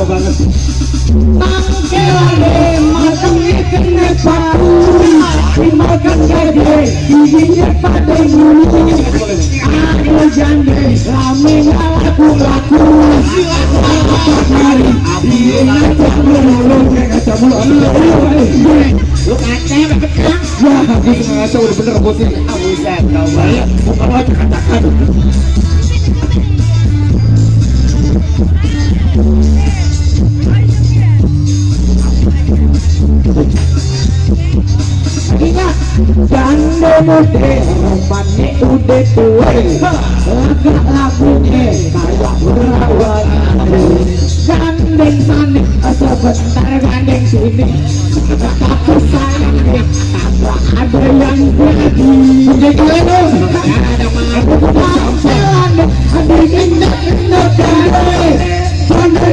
tua banget. Mangke lagi matangnya kena batu, dimakan gede, giginya pada bulu. Aku jande, rame laku-laku. Hari ini ngajak mulu, ngajak mulu. Lu kacau betul. Ya, aku suka ngaco udah bener bos ini. Buset, kau banyak. Bukan aja katakan. Ingat, jande muda, romannya udah tua. Agak lagunya kayak berawal. Gandeng sana, sebentar gandeng sini. Aku sayang deh, ada yang jadi. Jadi dong, ada aku sampean, ada indah indah kare. Pandai